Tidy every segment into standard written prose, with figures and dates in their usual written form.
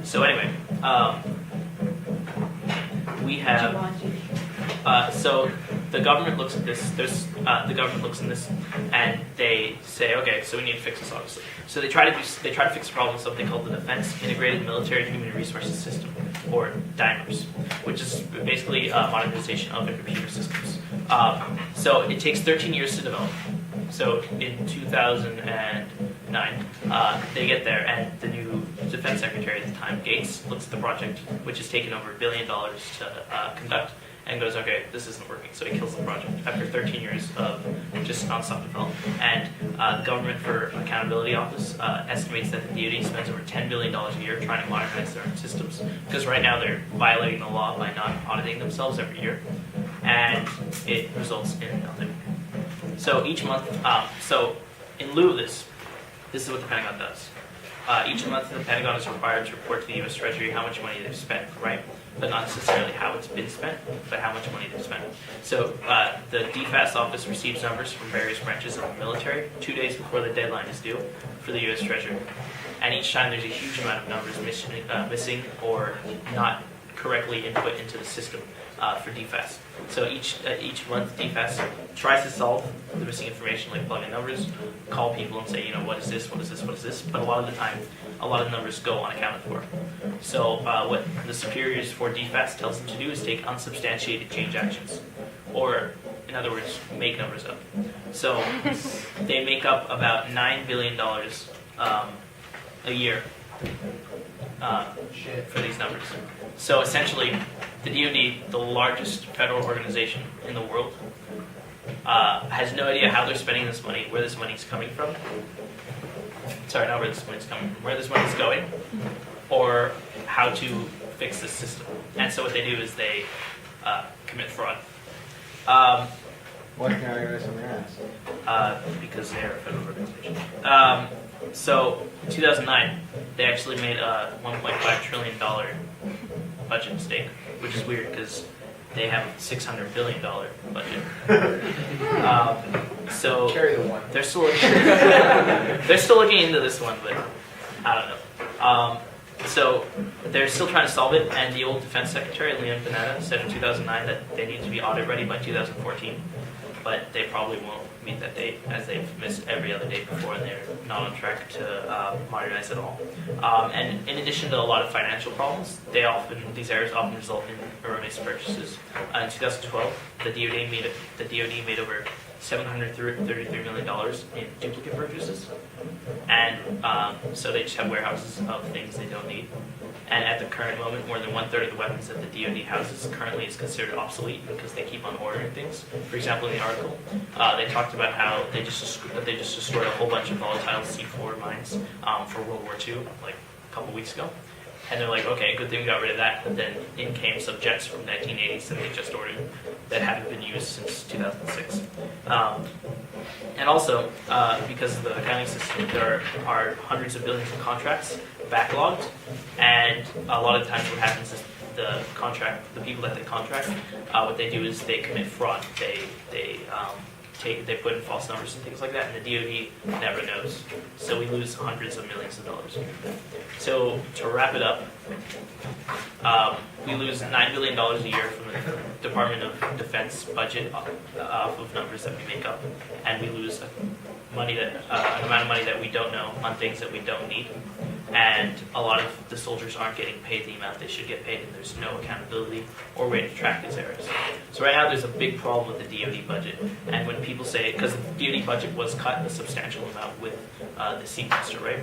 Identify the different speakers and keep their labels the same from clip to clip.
Speaker 1: So anyway, we have. So the government looks at this. The government looks at this, and they say, okay, so we need to fix this, obviously. So they try to fix the problem with something called the Defense Integrated Military Human Resources System, or DIMERS, which is basically a modernization of their computer systems. So it takes 13 years to develop. So in 2009, they get there, and the new defense secretary at the time, Gates, looks at the project, which has taken over $1 billion to conduct, and goes, okay, this isn't working, so he kills the project after 13 years of just nonstop development. And the Government for Accountability Office estimates that the DOD spends over $10 billion a year trying to modernize their own systems, because right now they're violating the law by not auditing themselves every year, and it results in nothing. So each month, so in lieu of this is what the Pentagon does. Each month, the Pentagon is required to report to the U.S. Treasury how much money they've spent, right? But not necessarily how it's been spent, but how much money they've spent. So the DFAS office receives numbers from various branches of the military 2 days before the deadline is due for the U.S. Treasury. And each time there's a huge amount of numbers missing or not correctly input into the system for DFAS. So each month, DFAS tries to solve the missing information, like plug in numbers, call people and say, what is this, what is this, what is this? But a lot of the time, a lot of numbers go unaccounted for. So what the superiors for DFAS tells them to do is take unsubstantiated change actions, or in other words, make numbers up. So they make up about $9 billion a year for these numbers. So essentially, the DOD, the largest federal organization in the world, has no idea how they're spending this money, where this money's coming from. Sorry, not where this money's coming from, where this money's going, or how to fix this system. And so what they do is they commit fraud.
Speaker 2: Why can't I guys on their ass?
Speaker 1: Because they're a federal organization. So in 2009, they actually made a $1.5 trillion budget mistake, which is weird because they have a $600 billion budget. So
Speaker 3: Carry the one.
Speaker 1: they're still looking into this one, but I don't know. So they're still trying to solve it, and the old defense secretary, Leon Panetta, said in 2009 that they need to be audit ready by 2014, but they probably won't meet that date, as they've missed every other date before, and they're not on track to modernize at all. And in addition to a lot of financial problems, these errors often result in erroneous purchases. In 2012, the DOD made over $733 million in duplicate purchases, and so they just have warehouses of things they don't need. And at the current moment, more than 1/3 of the weapons that the DOD houses currently is considered obsolete because they keep on ordering things. For example, in the article, they talked about how they just destroyed a whole bunch of volatile C4 mines for World War II, like a couple weeks ago. And they're like, okay, good thing we got rid of that. But then in came some jets from 1980s that they just ordered that haven't been used since 2006. And also, because of the accounting system, there are hundreds of billions of contracts backlogged. And a lot of times what happens is the people that they contract, what they do is they commit fraud. They put in false numbers and things like that, and the DOD never knows. So we lose hundreds of millions of dollars. So to wrap it up, we lose $9 billion a year from the Department of Defense budget off of numbers that we make up, and we lose an amount of money that we don't know on things that we don't need. And a lot of the soldiers aren't getting paid the amount they should get paid, and there's no accountability or way to track these errors. So right now there's a big problem with the DOD budget, and when people say, because the DOD budget was cut a substantial amount with the sequester, right?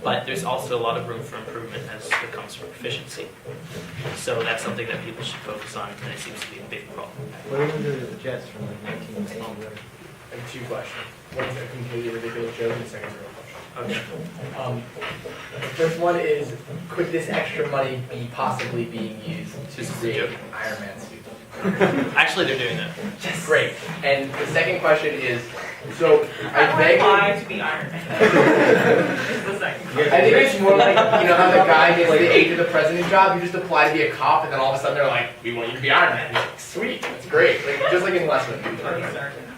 Speaker 1: But there's also a lot of room for improvement as it comes from efficiency. So that's something that people should focus on, and it seems to be a big problem.
Speaker 2: What are we going to do to the jets from like 1980?
Speaker 3: I have two questions. One's a completely ridiculous joke, and the second's a real question.
Speaker 1: Okay.
Speaker 3: The first one is, could this extra money be possibly being used to create an Iron Man suit?
Speaker 1: Actually, they're doing that.
Speaker 3: Yes. Great. And the second question is, So I beg.
Speaker 4: Apply to be Iron Man. It's the second.
Speaker 3: I think it's more like, you know how the guy gets the aide to the president job, you just apply to be a cop, and then all of a sudden they're like, we want you to be Iron Man. Like, sweet, that's great. Like, just like in Westwood.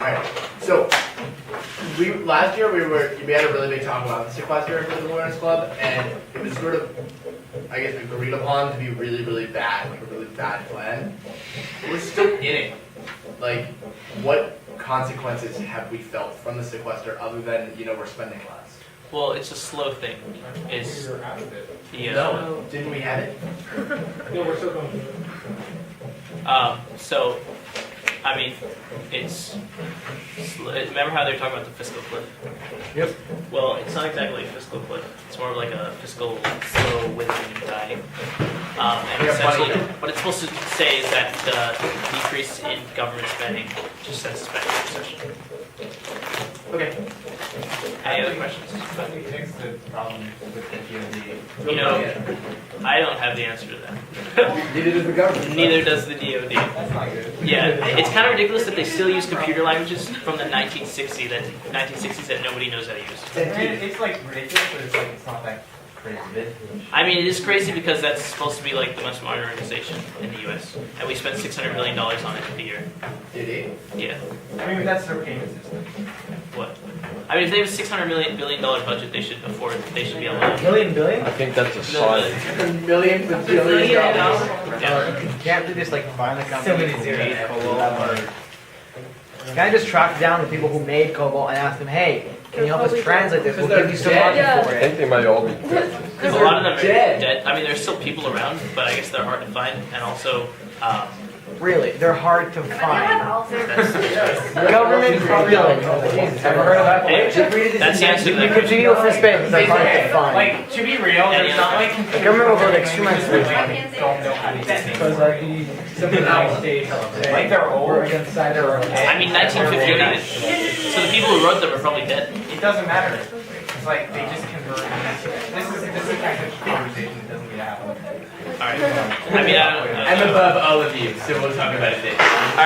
Speaker 3: Alright, so last year we had a really big talk about the sequester for the Lawrence Club, and it was sort of, I guess, agreed upon to be really, really bad, like a really bad plan. But we're still in it. Like, what consequences have we felt from the sequester other than, you know, we're spending less?
Speaker 1: Well, it's a slow thing. It's
Speaker 5: We're out of it.
Speaker 1: yeah.
Speaker 3: No, didn't we have it?
Speaker 5: No, we're still going.
Speaker 1: So, I mean, remember how they were talking about the fiscal cliff?
Speaker 2: Yep.
Speaker 1: Well, it's not exactly a fiscal cliff. It's more of like a fiscal slow withering and dying. And
Speaker 3: Yeah,
Speaker 1: essentially,
Speaker 3: buddy.
Speaker 1: what it's supposed to say is that the decrease in government spending just sends us back to recession.
Speaker 3: Okay.
Speaker 1: Any other questions?
Speaker 5: How do you fix the problem with the DOD?
Speaker 1: You know, I don't have the answer to that.
Speaker 2: Neither does the government.
Speaker 1: Neither does the DOD.
Speaker 5: That's not good.
Speaker 1: Yeah, it's kind of ridiculous that they still use computer languages from the 1960s that nobody knows how to use.
Speaker 5: I mean, it's like ridiculous, but it's like it's not that crazy.
Speaker 1: I mean, it is crazy because that's supposed to be like the most modern organization in the U.S. and we spend $600 million on it a year.
Speaker 3: Did it?
Speaker 1: Yeah.
Speaker 5: I mean, that's their payment system.
Speaker 1: What? I mean, if they have a $600 billion budget, they should afford. They should be allowed.
Speaker 2: Billion?
Speaker 6: I think that's a sign.
Speaker 3: Millions of billions of dollars.
Speaker 1: Yeah.
Speaker 2: Can't we just like find the
Speaker 4: So
Speaker 2: company
Speaker 4: many
Speaker 2: who
Speaker 4: zeros.
Speaker 2: made Cobalt? Can I just track down the people who made Cobalt and ask them, hey, can you help us translate this? We'll give you some money
Speaker 3: Because
Speaker 2: for
Speaker 6: I
Speaker 2: it.
Speaker 6: think they might all be dead.
Speaker 1: Because a lot of them are
Speaker 3: Dead.
Speaker 1: dead. I mean, there's still people around, but I guess they're hard to find. And also,
Speaker 2: Really, they're hard to find.
Speaker 1: that's,
Speaker 2: Government billing.
Speaker 5: Ever heard of that?
Speaker 1: Hey, that's the answer to that question.
Speaker 2: Wikipedia for space, they're hard to find.
Speaker 5: Like, to be real, there's not like
Speaker 2: The government will go to extreme lengths to
Speaker 5: don't
Speaker 2: find it.
Speaker 5: know how to use things.
Speaker 2: Because like the
Speaker 5: United States, like they're old.
Speaker 2: against cyber.
Speaker 1: I mean, 1959. So the people who wrote them are probably dead.
Speaker 5: It doesn't matter. It's like they just convert. This is a kind of conversation that doesn't need to happen.
Speaker 1: All right. I mean, I don't know.
Speaker 3: I'm above all of you, so we'll talk about it later.